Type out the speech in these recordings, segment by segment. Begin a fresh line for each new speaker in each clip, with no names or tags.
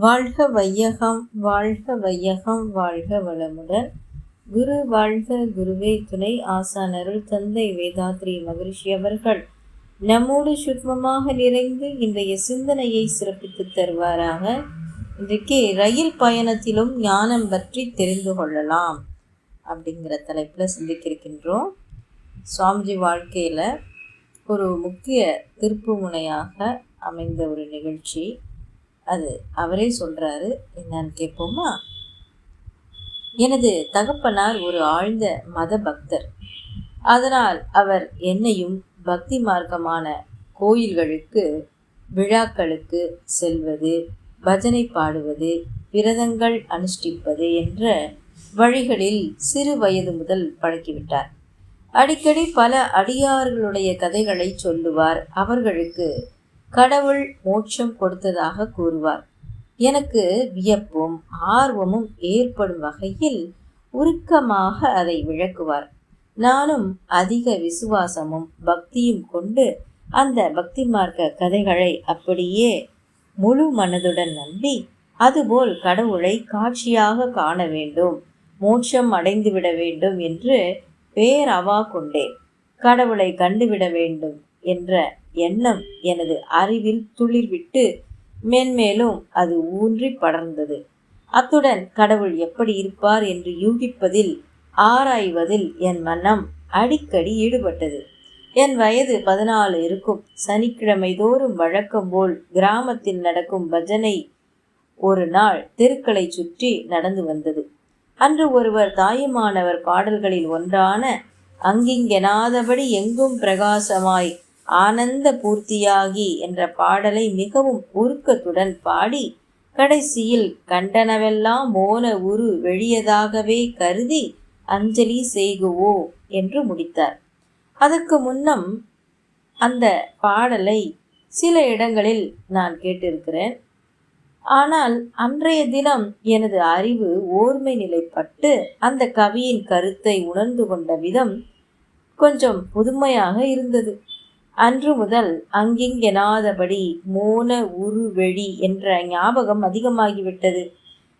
வாழ்க வையகம், வாழ்க வையகம், வாழ்க வளமுடன். குரு வாழ்க, குருவே துணை. ஆசான் அருள் தந்தை வேதாத்ரி மகரிஷி அவர்கள் நம்மோடு சுத்மமாக நிறைந்து இன்றைய சிந்தனையை சிறப்பித்து தருவாராக. இன்றைக்கு ரயில் பயணத்திலும் ஞானம் பற்றி தெரிந்து கொள்ளலாம் அப்படிங்கிற தலைப்பில் சிந்திக்கிருக்கின்றோம். சுவாமிஜி வாழ்க்கையில் ஒரு முக்கிய திருப்பு முனையாக அமைந்த ஒரு நிகழ்ச்சி. அது அவரே சொல்கிறாரு, என்னன்னு கேட்போமா? எனது தகப்பனார் ஒரு ஆழ்ந்த மத பக்தர். அதனால் அவர் என்னையும் பக்தி மார்க்கமான கோயில்களுக்கு, விழாக்களுக்கு செல்வது, பஜனை பாடுவது, விரதங்கள் அனுஷ்டிப்பது என்ற வழிகளில் சிறு வயது முதல் பழக்கிவிட்டார். அடிக்கடி பல அடியார்களுடைய கதைகளை சொல்லுவார். அவர்களுக்கு கடவுள் மோட்சம் கொடுத்ததாக கூறுவார். எனக்கு வியப்பும் ஆர்வமும் ஏற்படும் வகையில் உருக்கமாக அதை விளக்குவார். நானும் அதிக விசுவாசமும் பக்தியும் கொண்டு அந்த பக்தி மார்க்க கதைகளை அப்படியே முழு மனதுடன் நம்பி, அதுபோல் கடவுளை காட்சியாக காண வேண்டும், மோட்சம் அடைந்துவிட வேண்டும் என்று பேரவா கொண்டேன். கடவுளை கண்டுவிட வேண்டும் என்ற எண்ணம் எனது அறிவில் துளிர்விட்டு மேன்மேலும் அது ஊன்றி படர்ந்தது. அத்துடன் கடவுள் எப்படி இருப்பார் என்று யூகிப்பதில், ஆராய்வதில் என் மனம் அடிக்கடி ஈடுபட்டது. என் வயது 14 இருக்கும். சனிக்கிழமை தோறும் வழக்கம் போல் கிராமத்தில் நடக்கும் பஜனை ஒரு நாள் தெருக்களை சுற்றி நடந்து வந்தது. அன்று ஒருவர் தாயுமானவர் பாடல்களில் ஒன்றான அங்கிங்கெனாதபடி எங்கும் பிரகாசமாய் ஆனந்த பூர்த்தியாகி என்ற பாடலை மிகவும் உருக்கத்துடன் பாடி, கடைசியில் கண்டனவெல்லாம் மோன உரு வெளியதாகவே கருதி அஞ்சலி செய்குவோ என்று முடித்தார். அதற்கு முன்னம் அந்த பாடலை சில இடங்களில் நான் கேட்டிருக்கிறேன். ஆனால் அன்றைய தினம் எனது அறிவு ஓர்மை நிலைப்பட்டு அந்த கவியின் கருத்தை உணர்ந்து கொண்ட விதம் கொஞ்சம் புதுமையாக இருந்தது. அன்று முதல் அங்கிங்கெனாதபடி மோன உருவெளி என்ற ஞாபகம் அதிகமாகிவிட்டது.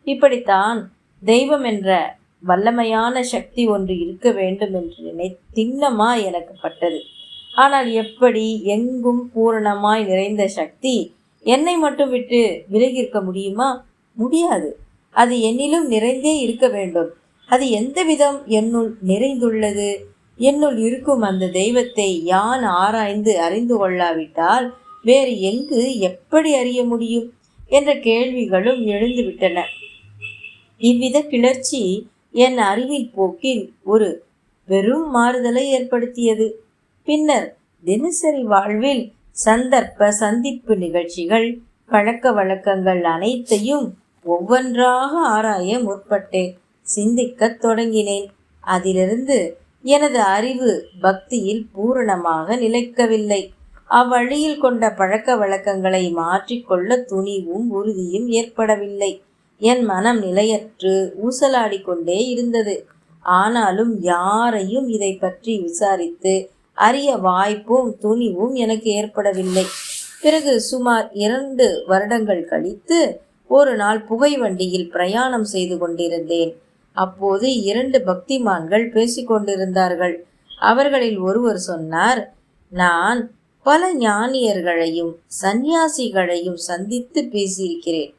இப்படித்தான் தெய்வம் என்ற வல்லமையான சக்தி ஒன்று இருக்க வேண்டும் என்று திண்ணமாய் எனக்கு பட்டது. ஆனால் எப்படி எங்கும் பூரணமாய் நிறைந்த சக்தி என்னை மட்டும் விட்டு விலகியிருக்க முடியுமா? முடியாது. அது என்னிலும் நிறைந்தே இருக்க வேண்டும். அது எந்த விதம் என்னுள் நிறைந்துள்ளது? என்னுள் இருக்கும் அந்த தெய்வத்தை யான் ஆராய்ந்து அறிந்து கொள்ளாவிட்டால் வேறு எங்கு எப்படி அறிய முடியும் என்ற கேள்விகளும் எழுந்துவிட்டன. இவ்வித கிளர்ச்சி என் அறிவின் போக்கில் ஒரு பெரும் மாறுதலை ஏற்படுத்தியது. பின்னர் தினசரி வாழ்வில் சந்தர்ப்ப சந்திப்பு நிகழ்ச்சிகள், பழக்க வழக்கங்கள் அனைத்தையும் ஒவ்வொன்றாக ஆராய முற்பட்டேன். சிந்திக்கத் தொடங்கினேன். அதிலிருந்து எனது அறிவு பக்தியில் பூரணமாக நிலைக்கவில்லை. அவ்வழியில் கொண்ட பழக்க வழக்கங்களை மாற்றிக்கொள்ள துணிவும் உறுதியும் ஏற்படவில்லை. என் மனம் நிலையற்று ஊசலாடி கொண்டே இருந்தது. ஆனாலும் யாரையும் இதை பற்றி விசாரித்து அறிய வாய்ப்பும் துணிவும் எனக்கு ஏற்படவில்லை. பிறகு சுமார் 2 வருடங்கள் கழித்து ஒரு நாள் புகை வண்டியில் பிரயாணம் செய்து கொண்டிருந்தேன். அப்போது 2 பக்திமான்கள் பேசிக்கொண்டிருந்தார்கள். அவர்களில் ஒருவர் சொன்னார், நான் பல ஞானியர்களையும் சந்நியாசிகளையும் சந்தித்து பேசியிருக்கிறேன்.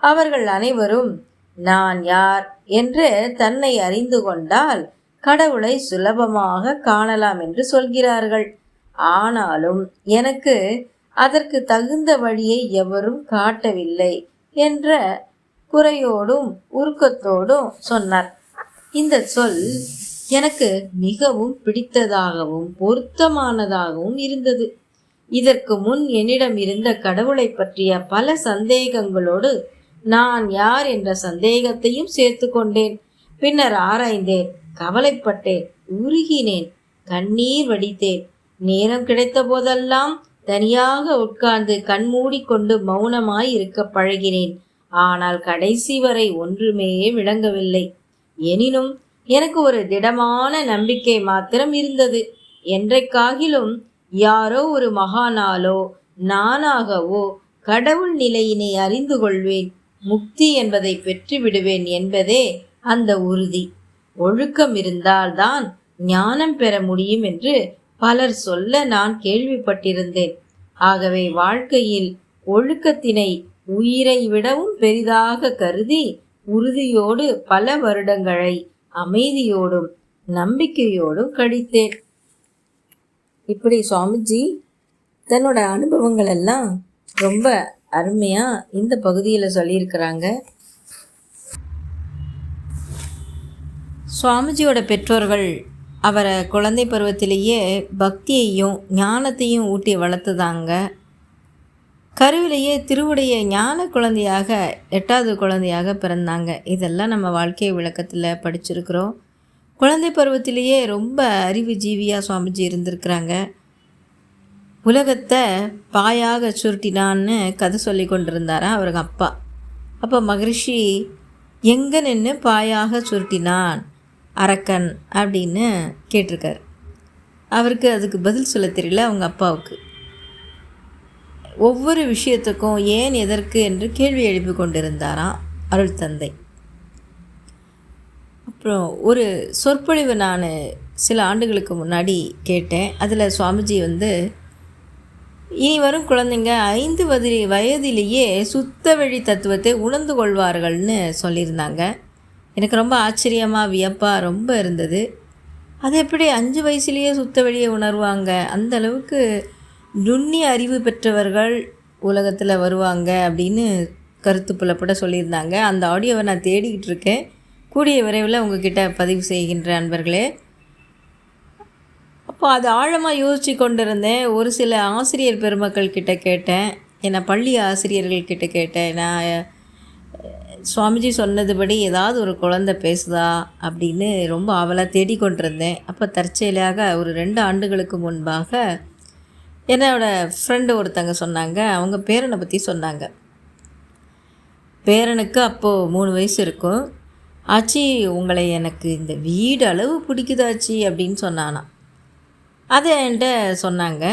அவர்கள் அனைவரும் நான் யார் என்று தன்னை அறிந்து கொண்டால் கடவுளை சுலபமாக காணலாம் என்று சொல்கிறார்கள். ஆனாலும் எனக்கு அதற்கு தகுந்த வழியை எவரும் காட்டவில்லை என்ற குறையோடும் உருக்கத்தோடும் சொன்னார். இந்த சொல் எனக்கு மிகவும் பிடித்ததாகவும் பொருத்தமானதாகவும் இருந்தது. இதற்கு முன் என்னிடம் இருந்த கடவுளை பற்றிய பல சந்தேகங்களோடு நான் யார் என்ற சந்தேகத்தையும் சேர்த்து கொண்டேன். பின்னர் ஆராய்ந்தேன், கவலைப்பட்டேன், உருகினேன், கண்ணீர் வடித்தேன். நேரம் கிடைத்த போதெல்லாம் தனியாக உட்கார்ந்து கண்மூடிக்கொண்டு மௌனமாய் இருக்க பழகினேன். ஆனால் கடைசி வரை ஒன்றுமே விளங்கவில்லை. எனினும் எனக்கு ஒரு திடமான நம்பிக்கை மாத்திரம் இருந்தது. என்றைக்காகிலும் யாரோ ஒரு மகானாலோ நானாகவோ கடவுள் நிலையினை அறிந்து கொள்வேன். முக்தி என்பதை பெற்று விடுவேன் என்பதே அந்த உறுதி. ஒழுக்கம் இருந்தால்தான் ஞானம் பெற முடியும் என்று பலர் சொல்ல நான் கேள்விப்பட்டிருந்தேன். ஆகவே வாழ்க்கையில் ஒழுக்கத்தினை உயிரை விடவும் பெரிதாக கருதி உறுதியோடு பல வருடங்களை அமைதியோடும் நம்பிக்கையோடும் கழித்தேன். இப்படி சுவாமிஜி தன்னோட அனுபவங்கள் எல்லாம் ரொம்ப அருமையா இந்த பகுதியில் சொல்லியிருக்கிறாங்க. சுவாமிஜியோட பெற்றோர்கள் அவரை குழந்தை பருவத்திலேயே பக்தியையும் ஞானத்தையும் ஊட்டி வளர்த்துதாங்க. கருவிலேயே திருவுடைய ஞான குழந்தையாக 8வது குழந்தையாக பிறந்தாங்க. இதெல்லாம் நம்ம வாழ்க்கை விளக்கத்தில் படிச்சிருக்கிறோம். குழந்தை பருவத்திலேயே ரொம்ப அறிவு ஜீவியாக சுவாமிஜி இருந்திருக்கிறாங்க. உலகத்தை பாயாக சுருட்டினான்னு கதை சொல்லி கொண்டிருந்தாராம் அவருக்கு அப்பா. அப்போ மகரிஷி எங்கே நின்று பாயாக சுருட்டினான் அரக்கன் அப்படின்னு கேட்டிருக்கார். அவருக்கு அதுக்கு பதில் சொல்ல தெரியல அவங்க அப்பாவுக்கு. ஒவ்வொரு விஷயத்துக்கும் ஏன் எதற்கு என்று கேள்வி எழுப்பி கொண்டிருந்தாராம் அருள் தந்தை. அப்புறம் ஒரு சொற்பொழிவு நான் சில ஆண்டுகளுக்கு முன்னாடி கேட்டேன். அதில் சுவாமிஜி இனி வரும் குழந்தைங்க 5 வயதிலேயே சுத்த வழி தத்துவத்தை உணர்ந்து கொள்வார்கள்னு சொல்லியிருந்தாங்க. எனக்கு ரொம்ப ஆச்சரியமாக வியப்பாக ரொம்ப இருந்தது. அது எப்படி 5 வயசுலேயே சுத்த வழியை உணர்வாங்க? அந்த அளவுக்கு நுண்ணிய அறிவு பெற்றவர்கள் உலகத்தில் வருவாங்க அப்படின்னு கருத்து புலப்பட சொல்லியிருந்தாங்க. அந்த ஆடியோவை நான் தேடிக்கிட்டு இருக்கேன். கூடிய விரைவில் உங்ககிட்ட பதிவு செய்கின்ற அன்பர்களே. அப்போ அது ஆழமாக யோசித்து கொண்டிருந்தேன். ஒரு சில ஆசிரியர் பெருமக்கள் கிட்ட கேட்டேன், ஏன்னா பள்ளி ஆசிரியர்கள்கிட்ட கேட்டேன். நான் சுவாமிஜி சொன்னதுபடி ஏதாவது ஒரு குழந்தை பேசுதா அப்படின்னு ரொம்ப ஆவலாக தேடிக்கொண்டிருந்தேன். அப்போ தற்செயலாக ஒரு 2 ஆண்டுகளுக்கு முன்பாக என்னோடய ஃப்ரெண்டு ஒருத்தங்க சொன்னாங்க. அவங்க பேரனை பற்றி சொன்னாங்க. பேரனுக்கு அப்போது 3 வயசு இருக்கும். ஆச்சி உங்களை எனக்கு இந்த வீடு அளவு பிடிக்குதாச்சி அப்படின்னு சொன்னானாம். அதை என்கிட்ட சொன்னாங்க.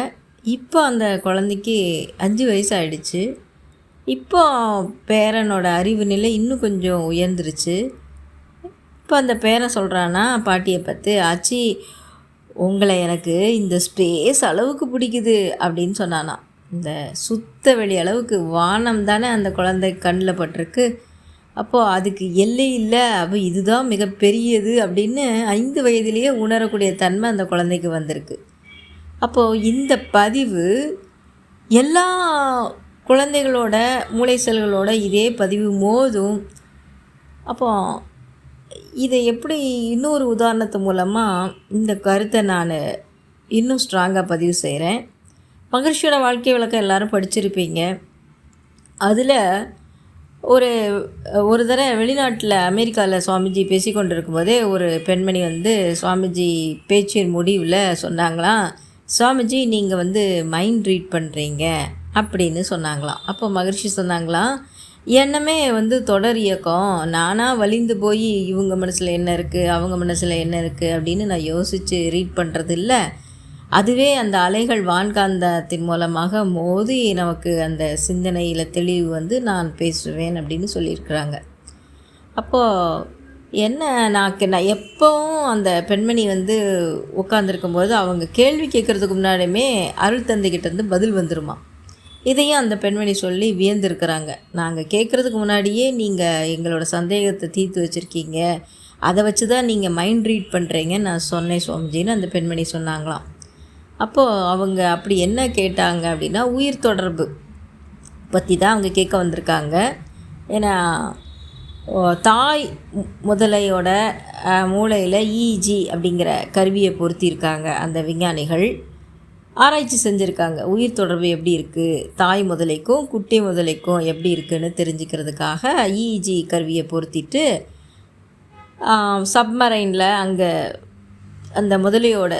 இப்போ அந்த குழந்தைக்கு 5 வயசு ஆகிடுச்சு. இப்போ பேரனோட அறிவு நிலை இன்னும் கொஞ்சம் உயர்ந்துருச்சு. இப்போ அந்த பேரன் சொல்கிறானா பாட்டியை பார்த்து, ஆச்சி உங்களை எனக்கு இந்த ஸ்பேஸ் அளவுக்கு பிடிக்குது அப்படின்னு சொன்னானா. இந்த சுத்த வெளி அளவுக்கு வானம் தானே அந்த குழந்தை கண்ணில் பட்டிருக்கு. அப்போது அதுக்கு எல்லை இல்லை, அப்போ இதுதான் மிகப்பெரியது அப்படின்னு 5 வயதிலேயே உணரக்கூடிய தன்மை அந்த குழந்தைக்கு வந்திருக்கு. அப்போது இந்த பதிவு எல்லா குழந்தைகளோட மூளை செல்களோட இதே பதிவு மோதும். அப்போது இதை எப்படி இன்னொரு உதாரணத்து மூலமாக இந்த கருத்தை நான் இன்னும் ஸ்ட்ராங்காக பதிவு செய்கிறேன். மகரிஷியோட வாழ்க்கை விளக்கம் எல்லோரும் படிச்சிருப்பீங்க. அதில் ஒரு தடவை வெளிநாட்டில் அமெரிக்காவில் சுவாமிஜி பேசி கொண்டு இருக்கும்போதே ஒரு பெண்மணி சுவாமிஜி பேச்சின் முடிவில் சொன்னாங்களாம், சுவாமிஜி நீங்கள் மைண்ட் ரீட் பண்ணுறீங்க அப்படின்னு சொன்னாங்களாம். அப்போ மகரிஷி சொன்னாங்களாம், எண்ணமே தொடர் இயக்கம். நானாக வலிந்து போய் இவங்க மனசில் என்ன இருக்குது அவங்க மனசில் என்ன இருக்குது அப்படின்னு நான் யோசித்து ரீட் பண்ணுறது இல்லை. அதுவே அந்த அலைகள் வான்காந்தத்தின் மூலமாக மோதி நமக்கு அந்த சிந்தனையில் தெளிவு நான் பேசுவேன் அப்படின்னு சொல்லியிருக்கிறாங்க. அப்போது என்ன நான் எப்போவும் அந்த பெண்மணி உட்காந்துருக்கும்போது அவங்க கேள்வி கேட்குறதுக்கு முன்னாடியுமே அருள் தந்தைக்கிட்டேருந்து பதில் வந்துருமா. இதையும் அந்த பெண்மணி சொல்லி வியந்திருக்கிறாங்க. நாங்கள் கேட்குறதுக்கு முன்னாடியே நீங்கள் எங்களோட சந்தேகத்தை தீர்த்து வச்சுருக்கீங்க, அதை வச்சு தான் நீங்கள் மைண்ட் ரீட் பண்ணுறீங்க நான் சொன்னேன் சுவாமிஜின்னு அந்த பெண்மணி சொன்னாங்களாம். அப்போது அவங்க அப்படி என்ன கேட்டாங்க அப்படின்னா, உயிர் தொடர்பு பற்றி தான் அவங்க கேட்க வந்திருக்காங்க. ஏன்னா தாய் முதலையோட மூளையில் இஜி அப்படிங்கிற கருவியை பொருத்தியிருக்காங்க அந்த விஞ்ஞானிகள். ஆராய்ச்சி செஞ்சுருக்காங்க. உயிர் தொடர்பு எப்படி இருக்குது, தாய் முதலைக்கும் குட்டி முதலைக்கும் எப்படி இருக்குதுன்னு தெரிஞ்சுக்கிறதுக்காக இஜி கருவியை பொருத்திட்டு சப்மரைனில் அங்கே அந்த முதலையோட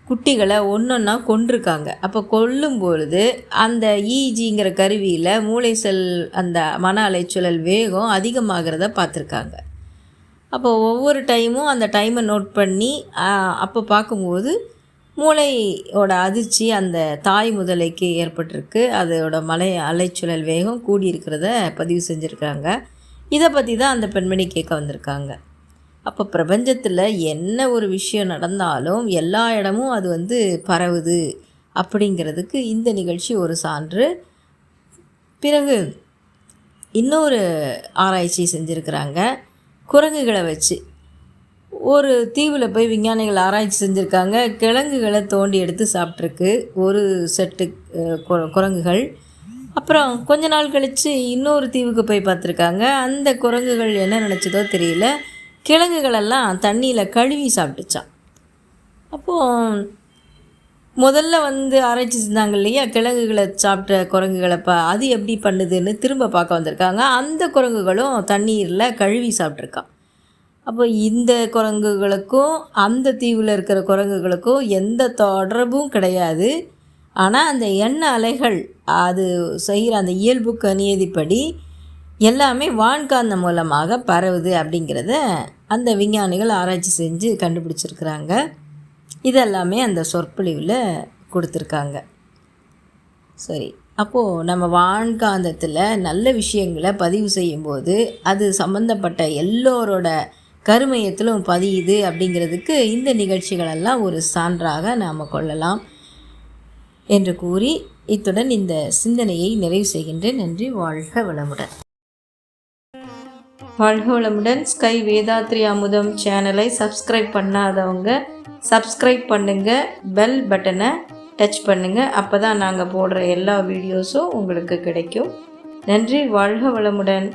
குட்டிகளை ஒன்றொன்னா கொன்றிருக்காங்க. அப்போ கொல்லும்பொழுது அந்த இஜிங்கிற கருவியில் மூளை செல் அந்த மன அலைச்சூழல் வேகம் அதிகமாகிறத பார்த்துருக்காங்க. அப்போ ஒவ்வொரு டைமும் அந்த டைமை நோட் பண்ணி அப்போ பார்க்கும்போது மூளையோட அதிர்ச்சி அந்த தாய் முதலைக்கு ஏற்பட்டிருக்கு. அதோட அலைச்சூழல் வேகம் கூடியிருக்கிறத பதிவு செஞ்சுருக்காங்க. இதை பற்றி தான் அந்த பெண்மணி கேட்க வந்திருக்காங்க. அப்போ பிரபஞ்சத்தில் என்ன ஒரு விஷயம் நடந்தாலும் எல்லா இடமும் அது வந்து பரவுது அப்படிங்கிறதுக்கு இந்த நிகழ்ச்சி ஒரு சான்று. பிறகு இன்னொரு ஆராய்ச்சி செஞ்சுருக்கிறாங்க. குரங்குகளை வச்சு ஒரு தீவில் போய் விஞ்ஞானிகள் ஆராய்ச்சி செஞ்சுருக்காங்க. கிழங்குகளை தோண்டி எடுத்து சாப்பிட்ருக்கு ஒரு செட்டு குரங்குகள். அப்புறம் கொஞ்ச நாள் கழித்து இன்னொரு தீவுக்கு போய் பார்த்துருக்காங்க. அந்த குரங்குகள் என்ன நினச்சதோ தெரியல, கிழங்குகளெல்லாம் தண்ணியில் கழுவி சாப்பிட்டுச்சான். அப்போது முதல்ல வந்து ஆராய்ச்சி செஞ்சாங்க இல்லையா, கிழங்குகளை சாப்பிட்ட குரங்குகளை அது எப்படி பண்ணுதுன்னு திரும்ப பார்க்க வந்திருக்காங்க. அந்த குரங்குகளும் தண்ணீரில் கழுவி சாப்பிட்ருக்கான். அப்போ இந்த குரங்குகளுக்கும் அந்த தீவில் இருக்கிற குரங்குகளுக்கும் எந்த தொடர்பும் கிடையாது. ஆனால் அந்த எண்ண அலைகள் அது செய்கிற அந்த இயல்புக்கு அநியதிப்படி எல்லாமே வான்காந்தம் மூலமாக பரவுது அப்படிங்கிறத அந்த விஞ்ஞானிகள் ஆராய்ச்சி செஞ்சு கண்டுபிடிச்சிருக்கிறாங்க. இதெல்லாமே அந்த சொற்பொழிவில் கொடுத்துருக்காங்க. சரி, அப்போது நம்ம வான்காந்தத்தில் நல்ல விஷயங்களை பதிவு செய்யும்போது அது சம்மந்தப்பட்ட எல்லோரோட கருமையத்திலும் பதியுது அப்படிங்கிறதுக்கு இந்த நிகழ்ச்சிகளெல்லாம் ஒரு சான்றாக நாம் கொள்ளலாம் என்று கூறி இத்துடன் இந்த சிந்தனையை நிறைவு செய்கின்றேன். நன்றி. வாழ்க வளமுடன். வாழ்க வளமுடன். ஸ்கை வேதாத்ரி அமுதம் சேனலை சப்ஸ்கிரைப் பண்ணாதவங்க சப்ஸ்கிரைப் பண்ணுங்கள், பெல் பட்டனை டச் பண்ணுங்கள். அப்போ தான் நாங்கள் போடுற எல்லா வீடியோஸும் உங்களுக்கு கிடைக்கும். நன்றி. வாழ்க வளமுடன்.